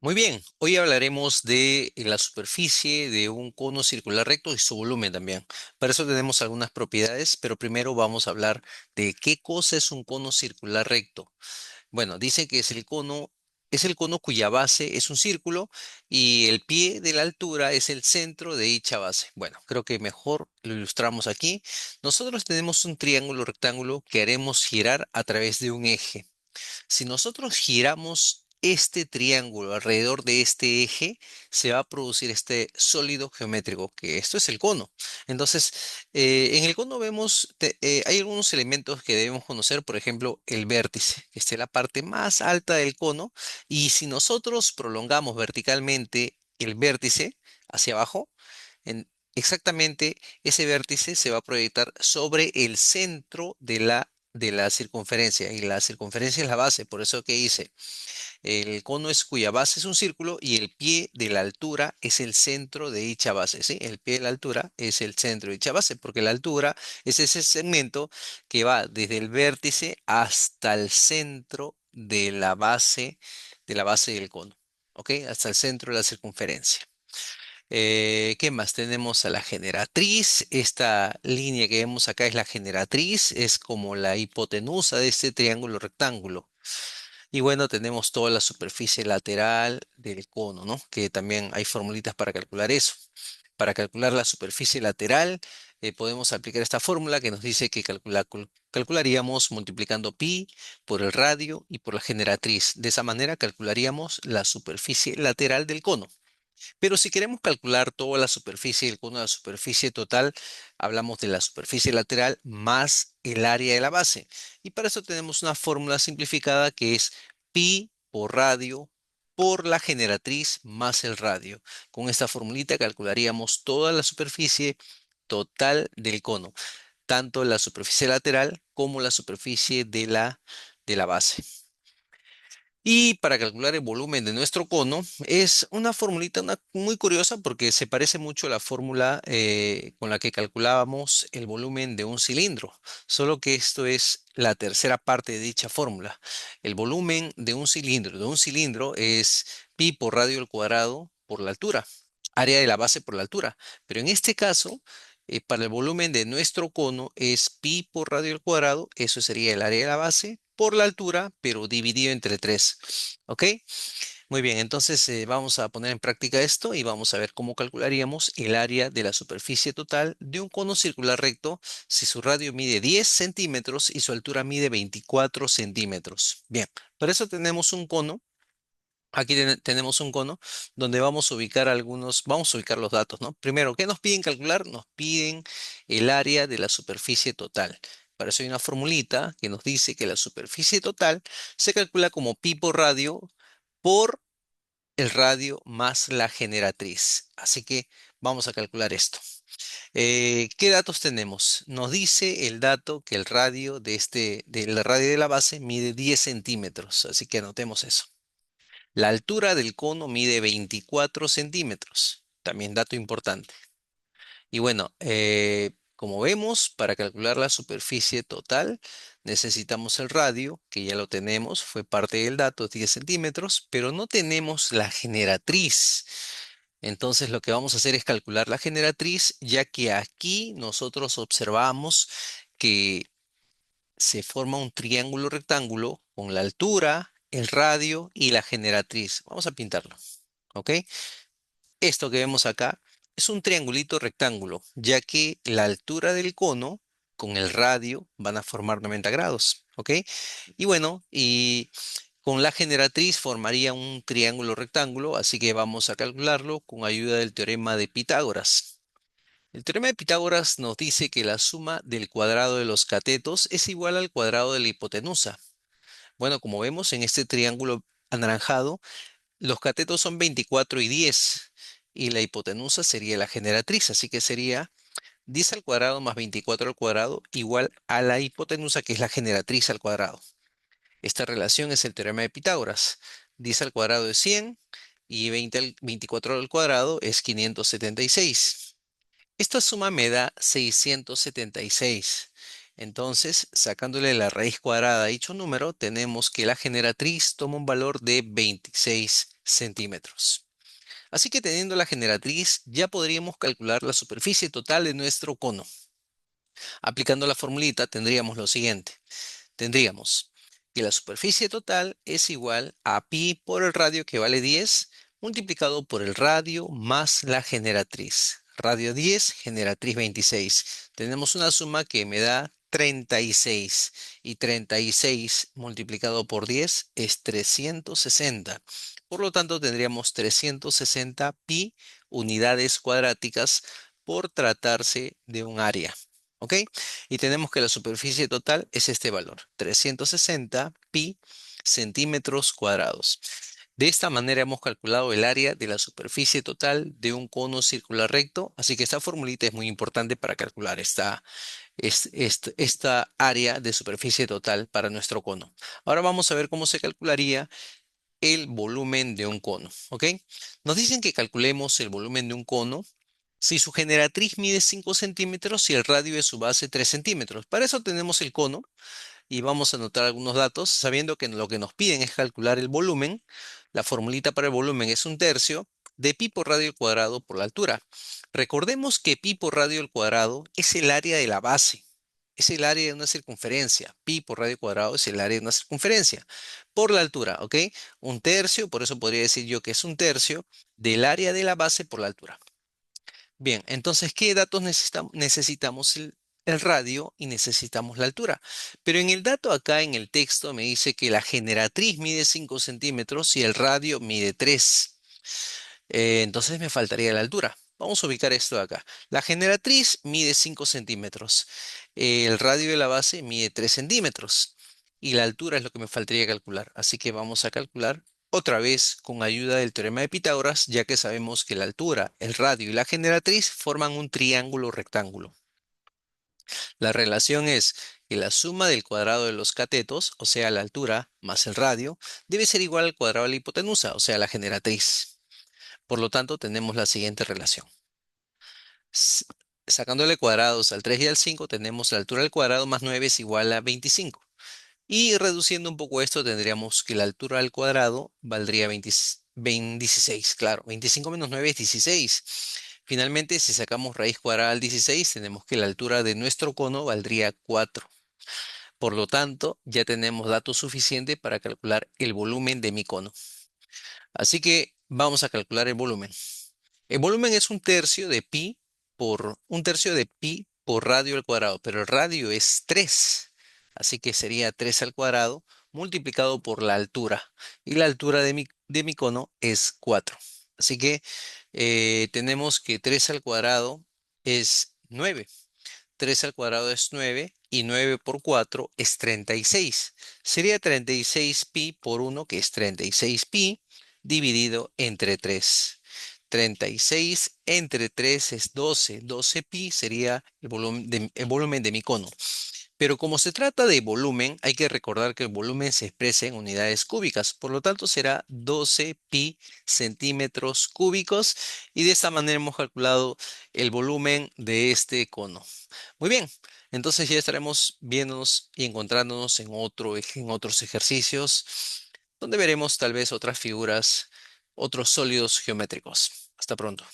Muy bien, hoy hablaremos de la superficie de un cono circular recto y su volumen también. Para eso tenemos algunas propiedades, pero primero vamos a hablar de qué cosa es un cono circular recto. Bueno, dice que es el cono cuya base es un círculo y el pie de la altura es el centro de dicha base. Bueno, creo que mejor lo ilustramos aquí. Nosotros tenemos un triángulo rectángulo que haremos girar a través de un eje. Si nosotros giramos este triángulo alrededor de este eje, se va a producir este sólido geométrico, que esto es el cono. Entonces, en el cono hay algunos elementos que debemos conocer, por ejemplo, el vértice, que está en la parte más alta del cono, y si nosotros prolongamos verticalmente el vértice hacia abajo, exactamente ese vértice se va a proyectar sobre el centro de la circunferencia, y la circunferencia es la base, por eso que hice, el cono es cuya base es un círculo y el pie de la altura es el centro de dicha base, ¿sí? El pie de la altura es el centro de dicha base, porque la altura es ese segmento que va desde el vértice hasta el centro de la base del cono, ¿ok? Hasta el centro de la circunferencia. ¿Qué más? Tenemos a la generatriz. Esta línea que vemos acá es la generatriz, es como la hipotenusa de este triángulo rectángulo. Y bueno, tenemos toda la superficie lateral del cono, ¿no? Que también hay formulitas para calcular eso. Para calcular la superficie lateral, podemos aplicar esta fórmula que nos dice que calcularíamos multiplicando pi por el radio y por la generatriz. De esa manera calcularíamos la superficie lateral del cono. Pero si queremos calcular toda la superficie del cono de la superficie total, hablamos de la superficie lateral más el área de la base. Y para eso tenemos una fórmula simplificada que es pi por radio por la generatriz más el radio. Con esta formulita calcularíamos toda la superficie total del cono, tanto la superficie lateral como la superficie de la base. Y para calcular el volumen de nuestro cono es una formulita muy curiosa porque se parece mucho a la fórmula con la que calculábamos el volumen de un cilindro, solo que esto es la tercera parte de dicha fórmula. El volumen de un cilindro es pi por radio al cuadrado por la altura, área de la base por la altura. Pero en este caso, para el volumen de nuestro cono es pi por radio al cuadrado, eso sería el área de la base por la altura, pero dividido entre 3. ¿Ok? Muy bien, entonces vamos a poner en práctica esto y vamos a ver cómo calcularíamos el área de la superficie total de un cono circular recto si su radio mide 10 centímetros y su altura mide 24 centímetros. Bien, para eso tenemos un cono. Aquí tenemos un cono donde vamos a ubicar los datos, ¿no? Primero, ¿qué nos piden calcular? Nos piden el área de la superficie total. Para eso hay una formulita que nos dice que la superficie total se calcula como pi por radio por el radio más la generatriz. Así que vamos a calcular esto. ¿Qué datos tenemos? Nos dice el dato que el radio del radio de la base mide 10 centímetros. Así que anotemos eso. La altura del cono mide 24 centímetros. También dato importante. Y bueno, como vemos, para calcular la superficie total necesitamos el radio, que ya lo tenemos, fue parte del dato, 10 centímetros, pero no tenemos la generatriz. Entonces lo que vamos a hacer es calcular la generatriz, ya que aquí nosotros observamos que se forma un triángulo rectángulo con la altura, el radio y la generatriz. Vamos a pintarlo, ¿ok? Esto que vemos acá es un triangulito rectángulo, ya que la altura del cono con el radio van a formar 90 grados, ¿ok? Y bueno, y con la generatriz formaría un triángulo rectángulo, así que vamos a calcularlo con ayuda del teorema de Pitágoras. El teorema de Pitágoras nos dice que la suma del cuadrado de los catetos es igual al cuadrado de la hipotenusa. Bueno, como vemos en este triángulo anaranjado, los catetos son 24 y 10 y la hipotenusa sería la generatriz, así que sería 10 al cuadrado más 24 al cuadrado igual a la hipotenusa que es la generatriz al cuadrado. Esta relación es el teorema de Pitágoras. 10 al cuadrado es 100 y 24 al cuadrado es 576. Esta suma me da 676. Entonces, sacándole la raíz cuadrada a dicho número, tenemos que la generatriz toma un valor de 26 centímetros. Así que teniendo la generatriz, ya podríamos calcular la superficie total de nuestro cono. Aplicando la formulita, tendríamos lo siguiente. Tendríamos que la superficie total es igual a pi por el radio, que vale 10, multiplicado por el radio más la generatriz. Radio 10, generatriz 26. Tenemos una suma que me da 36 y 36 multiplicado por 10 es 360. Por lo tanto, tendríamos 360 pi unidades cuadráticas por tratarse de un área. ¿Ok? Y tenemos que la superficie total es este valor, 360 pi centímetros cuadrados. De esta manera hemos calculado el área de la superficie total de un cono circular recto, así que esta formulita es muy importante para calcular esta área de superficie total para nuestro cono. Ahora vamos a ver cómo se calcularía el volumen de un cono, ¿ok? Nos dicen que calculemos el volumen de un cono si su generatriz mide 5 centímetros y el radio de su base 3 centímetros. Para eso tenemos el cono y vamos a anotar algunos datos, sabiendo que lo que nos piden es calcular el volumen. La formulita para el volumen es un tercio de pi por radio al cuadrado por la altura. Recordemos que pi por radio al cuadrado es el área de la base. Es el área de una circunferencia. Pi por radio cuadrado es el área de una circunferencia. Por la altura, ¿ok? Un tercio, por eso podría decir yo que es un tercio del área de la base por la altura. Bien, entonces, ¿qué datos necesitamos? Necesitamos el radio y necesitamos la altura. Pero en el dato acá, en el texto, me dice que la generatriz mide 5 centímetros y el radio mide 3. Entonces me faltaría la altura. Vamos a ubicar esto acá. La generatriz mide 5 centímetros. El radio de la base mide 3 centímetros. Y la altura es lo que me faltaría calcular. Así que vamos a calcular otra vez con ayuda del teorema de Pitágoras, ya que sabemos que la altura, el radio y la generatriz forman un triángulo rectángulo. La relación es que la suma del cuadrado de los catetos, o sea, la altura más el radio, debe ser igual al cuadrado de la hipotenusa, o sea, la generatriz. Por lo tanto, tenemos la siguiente relación. S- Sacándole cuadrados al 3 y al 5, tenemos la altura al cuadrado más 9 es igual a 25. Y reduciendo un poco esto, tendríamos que la altura al cuadrado valdría 16. Claro, 25 menos 9 es 16. Finalmente, si sacamos raíz cuadrada al 16, tenemos que la altura de nuestro cono valdría 4. Por lo tanto, ya tenemos datos suficientes para calcular el volumen de mi cono. Así que vamos a calcular el volumen. El volumen es un tercio de pi por radio al cuadrado, pero el radio es 3, así que sería 3 al cuadrado multiplicado por la altura. Y la altura de mi cono es 4. Así que tenemos que 3 al cuadrado es 9. 3 al cuadrado es 9 y 9 por 4 es 36. Sería 36 pi por 1, que es 36 pi, dividido entre 3. 36 entre 3 es 12. 12 pi sería el volumen de mi cono. Pero como se trata de volumen, hay que recordar que el volumen se expresa en unidades cúbicas. Por lo tanto, será 12 pi centímetros cúbicos. Y de esta manera hemos calculado el volumen de este cono. Muy bien, entonces ya estaremos viéndonos y encontrándonos en otros ejercicios donde veremos tal vez otras figuras, otros sólidos geométricos. Hasta pronto.